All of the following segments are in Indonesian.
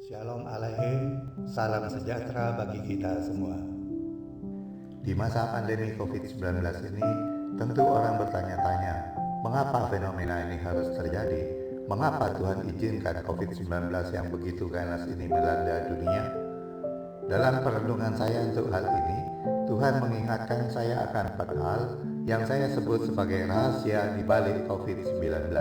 Shalom Aleichem, salam sejahtera bagi kita semua. Di masa pandemi COVID-19 ini, tentu orang bertanya-tanya, mengapa fenomena ini harus terjadi? Mengapa Tuhan izinkan COVID-19 yang begitu ganas ini melanda dunia? Dalam perenungan saya untuk hal ini, Tuhan mengingatkan saya akan 4 hal yang saya sebut sebagai rahasia di balik COVID-19.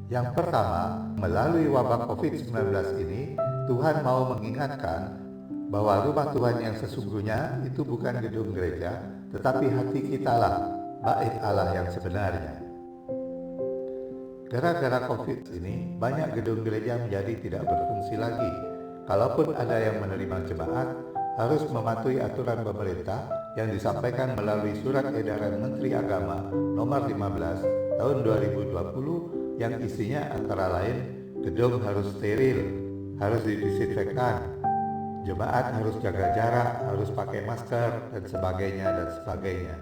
Yang pertama, melalui wabah COVID-19 ini, Tuhan mau mengingatkan bahwa rumah Tuhan yang sesungguhnya itu bukan gedung gereja, tetapi hati kita lah, bait Allah yang sebenarnya. Gara-gara COVID ini, banyak gedung gereja menjadi tidak berfungsi lagi. Kalaupun ada yang menerima jemaat, harus mematuhi aturan pemerintah yang disampaikan melalui Surat Edaran Menteri Agama Nomor 15 Tahun 2020 yang isinya antara lain gedung harus steril, harus didisinfektan, jemaat harus jaga jarak, harus pakai masker, dan sebagainya.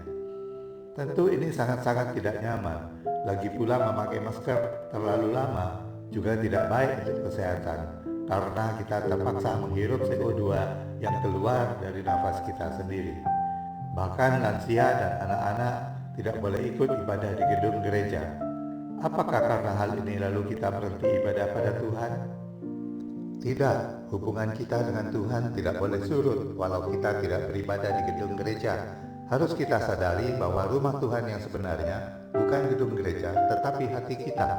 Tentu ini sangat-sangat tidak nyaman. Lagi pula memakai masker terlalu lama juga tidak baik untuk kesehatan, karena kita terpaksa menghirup CO2 yang keluar dari nafas kita sendiri. Bahkan lansia dan anak-anak tidak boleh ikut ibadah di gedung gereja. Apakah karena hal ini lalu kita berhenti ibadah pada Tuhan? Tidak, hubungan kita dengan Tuhan tidak boleh surut walau kita tidak beribadah di gedung gereja. Harus kita sadari bahwa rumah Tuhan yang sebenarnya bukan gedung gereja, tetapi hati kita.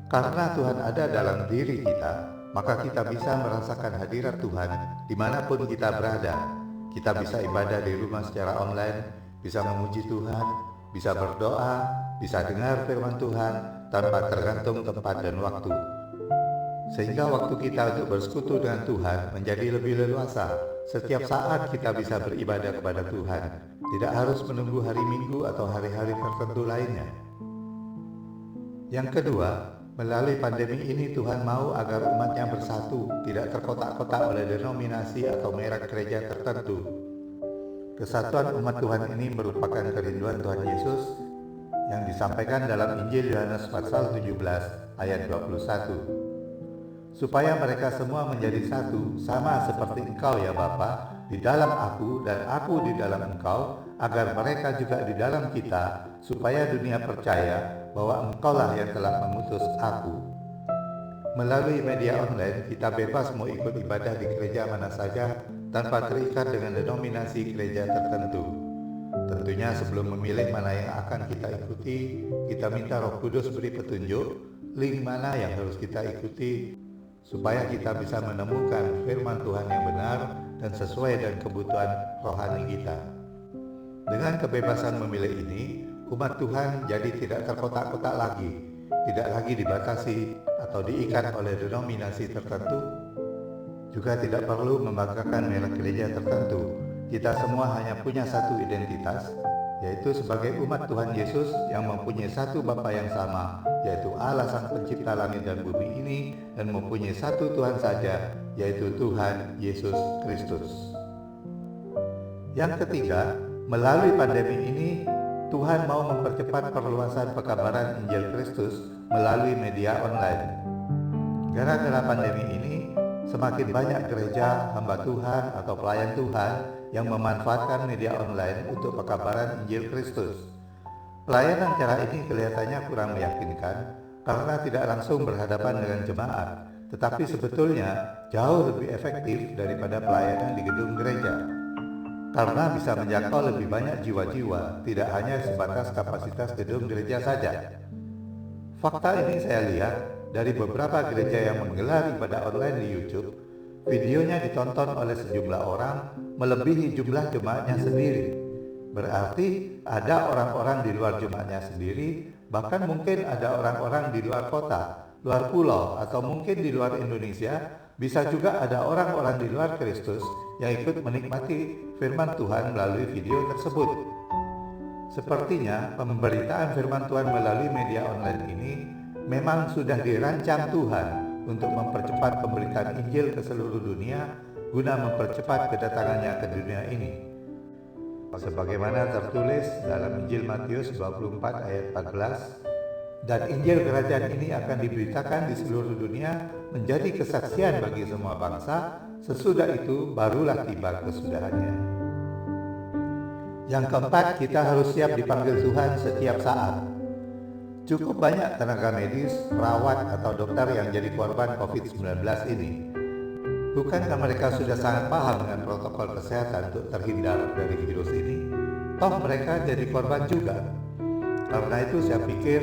Karena Tuhan ada dalam diri kita, maka kita bisa merasakan hadirat Tuhan dimanapun kita berada. Kita bisa ibadah di rumah secara online, bisa memuji Tuhan, bisa berdoa, bisa dengar firman Tuhan tanpa tergantung tempat dan waktu. Sehingga waktu kita untuk bersekutu dengan Tuhan menjadi lebih leluasa. Setiap saat kita bisa beribadah kepada Tuhan, tidak harus menunggu hari Minggu atau hari-hari tertentu lainnya. Yang kedua, melalui pandemi ini Tuhan mau agar umatnya bersatu, tidak terkotak-kotak oleh denominasi atau merek gereja tertentu. Kesatuan umat Tuhan ini merupakan kerinduan Tuhan Yesus yang disampaikan dalam Injil Yohanes pasal 17 ayat 21. Supaya mereka semua menjadi satu, sama seperti Engkau ya Bapa, di dalam aku dan aku di dalam Engkau, agar mereka juga di dalam kita, supaya dunia percaya bahwa Engkaulah yang telah mengutus aku. Melalui media online, kita bebas mau ikut ibadah di gereja mana saja tanpa terikat dengan denominasi gereja tertentu. Tentunya sebelum memilih mana yang akan kita ikuti, kita minta Roh Kudus beri petunjuk, link mana yang harus kita ikuti, supaya kita bisa menemukan firman Tuhan yang benar dan sesuai dengan kebutuhan rohani kita. Dengan kebebasan memilih ini, umat Tuhan jadi tidak terkotak-kotak lagi, tidak lagi dibatasi atau diikat oleh denominasi tertentu, juga tidak perlu membanggakan merek gereja tertentu. Kita semua hanya punya satu identitas, yaitu sebagai umat Tuhan Yesus yang mempunyai satu Bapa yang sama, yaitu Allah Sang Pencipta langit dan bumi ini, dan mempunyai satu Tuhan saja, yaitu Tuhan Yesus Kristus. Yang ketiga, melalui pandemi ini, Tuhan mau mempercepat perluasan pekabaran Injil Kristus melalui media online. Gara-gara pandemi ini, semakin banyak gereja, hamba Tuhan atau pelayan Tuhan yang memanfaatkan media online untuk pekabaran Injil Kristus. Pelayanan cara ini kelihatannya kurang meyakinkan karena tidak langsung berhadapan dengan jemaat, tetapi sebetulnya jauh lebih efektif daripada pelayanan di gedung gereja. Karena bisa menjangkau lebih banyak jiwa-jiwa, tidak hanya sebatas kapasitas gedung gereja saja. Fakta ini saya lihat dari beberapa gereja yang menggelar ibadah online di YouTube, videonya ditonton oleh sejumlah orang melebihi jumlah jemaatnya sendiri. Berarti ada orang-orang di luar jemaatnya sendiri, bahkan mungkin ada orang-orang di luar kota, luar pulau, atau mungkin di luar Indonesia. Bisa juga ada orang-orang di luar Kristus yang ikut menikmati firman Tuhan melalui video tersebut. Sepertinya pemberitaan firman Tuhan melalui media online ini memang sudah dirancang Tuhan untuk mempercepat pemberitaan Injil ke seluruh dunia guna mempercepat kedatangannya ke dunia ini. Sebagaimana tertulis dalam Injil Matius 24 ayat 14, Dan Injil Kerajaan ini akan diberitakan di seluruh dunia menjadi kesaksian bagi semua bangsa. Sesudah itu barulah tiba kesudahannya. Yang keempat, kita harus siap dipanggil Tuhan setiap saat. Cukup banyak tenaga medis, perawat, atau dokter yang jadi korban COVID-19 ini. Bukankah mereka sudah sangat paham dengan protokol kesehatan untuk terhindar dari virus ini? Toh mereka jadi korban juga. Karena itu saya pikir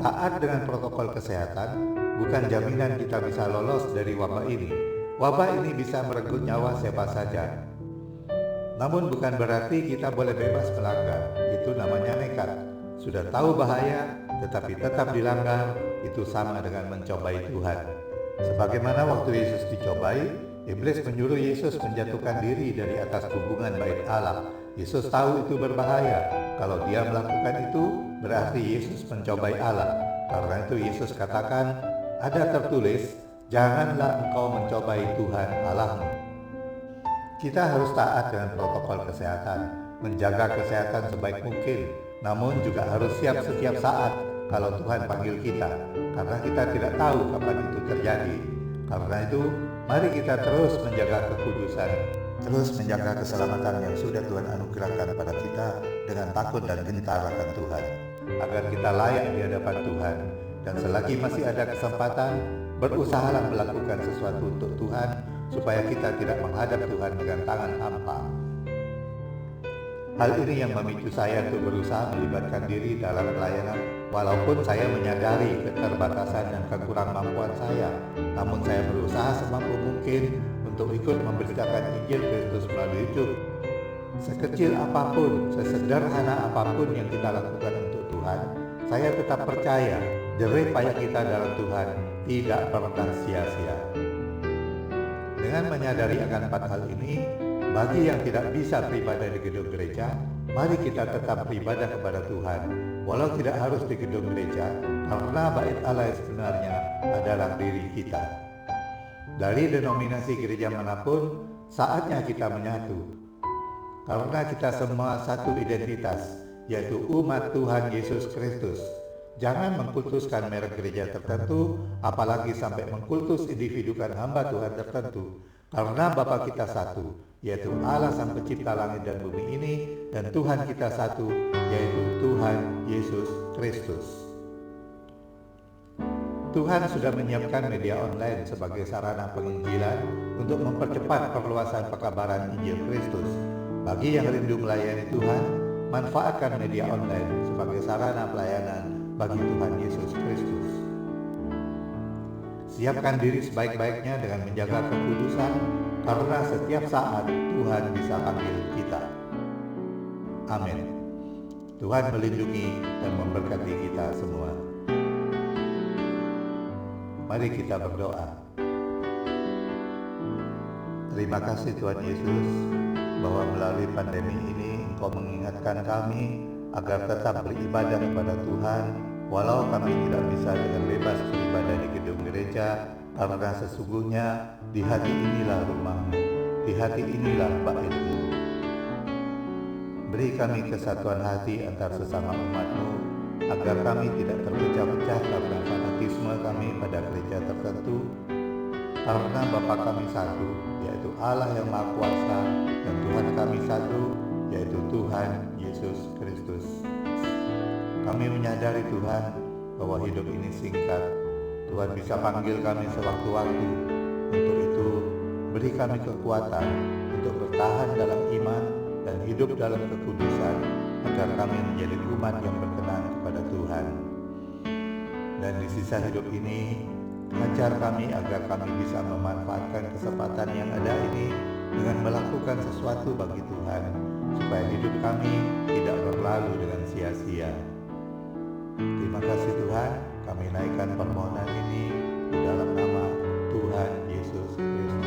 taat dengan protokol kesehatan bukan jaminan kita bisa lolos dari wabah ini. Wabah ini bisa merenggut nyawa siapa saja. Namun bukan berarti kita boleh bebas melanggar. Itu namanya nekat. Sudah tahu bahaya, tetapi tetap dilanggar, itu sama dengan mencobai Tuhan. Sebagaimana waktu Yesus dicobai, Iblis menyuruh Yesus menjatuhkan diri dari atas hubungan bait Allah. Yesus tahu itu berbahaya. Kalau dia melakukan itu, berarti Yesus mencobai Allah. Karena itu Yesus katakan, ada tertulis, janganlah engkau mencobai Tuhan Allahmu. Kita harus taat dengan protokol kesehatan, menjaga kesehatan sebaik mungkin, namun juga harus siap setiap saat kalau Tuhan panggil kita, karena kita tidak tahu kapan itu terjadi. Karena itu, mari kita terus menjaga kekudusan, terus menjaga keselamatan yang sudah Tuhan anugerahkan pada kita dengan takut dan gentar akan Tuhan, agar kita layak di hadapan Tuhan. Dan selagi masih ada kesempatan, berusahalah melakukan sesuatu untuk Tuhan, supaya kita tidak menghadap Tuhan dengan tangan hampa. Hal ini yang memicu saya untuk berusaha melibatkan diri dalam pelayanan, walaupun saya menyadari keterbatasan dan kekurangan saya, namun saya berusaha semampu mungkin untuk ikut memberitakan Injil Kristus melalui YouTube. Sekecil apapun, sesederhana apapun yang kita lakukan untuk Tuhan, saya tetap percaya jerih payah kita dalam Tuhan tidak pernah sia-sia. Dengan menyadari akan 4 hal ini, bagi yang tidak bisa beribadah di gedung gereja, mari kita tetap beribadah kepada Tuhan, walau tidak harus di gedung gereja, karena bait Allah yang sebenarnya adalah diri kita. Dari denominasi gereja manapun, saatnya kita menyatu, karena kita semua satu identitas, yaitu umat Tuhan Yesus Kristus. Jangan mengkultuskan merek gereja tertentu, apalagi sampai mengkultus individukan hamba Tuhan tertentu. Karena Bapa kita satu, yaitu Allah Sang Pencipta langit dan bumi ini, dan Tuhan kita satu, yaitu Tuhan Yesus Kristus. Tuhan sudah menyiapkan media online sebagai sarana penginjilan untuk mempercepat perluasan pekabaran Injil Kristus. Bagi yang rindu melayani Tuhan, manfaatkan media online sebagai sarana pelayanan bagi Tuhan Yesus Kristus. Siapkan diri sebaik-baiknya dengan menjaga kekudusan, karena setiap saat Tuhan bisa panggil kita. Amin. Tuhan melindungi dan memberkati kita semua. Mari kita berdoa. Terima kasih Tuhan Yesus, bahwa melalui pandemi ini Engkau mengingatkan kami agar tetap beribadah kepada Tuhan, walau kami tidak bisa dengan bebas beribadah di gedung gereja, karena sesungguhnya di hati inilah rumah-Mu, di hati inilah bait-Mu. Beri kami kesatuan hati antar sesama umat-Mu, agar kami tidak terpecah-pecah karena fanatisme kami pada gereja tertentu, karena Bapa kami satu, yaitu Allah yang Maha Kuasa, dan Tuhan kami satu, yaitu Tuhan Yesus Kristus. Kami menyadari Tuhan bahwa hidup ini singkat. Tuhan bisa panggil kami sewaktu-waktu. Untuk itu, beri kami kekuatan untuk bertahan dalam iman dan hidup dalam kekudusan, agar kami menjadi umat yang berkenan kepada Tuhan. Dan di sisa hidup ini, ajar kami agar kami bisa memanfaatkan kesempatan yang ada ini dengan melakukan sesuatu bagi Tuhan, supaya hidup kami tidak berlalu dengan sia-sia. Terima kasih Tuhan, kami naikkan permohonan ini di dalam nama Tuhan Yesus Kristus.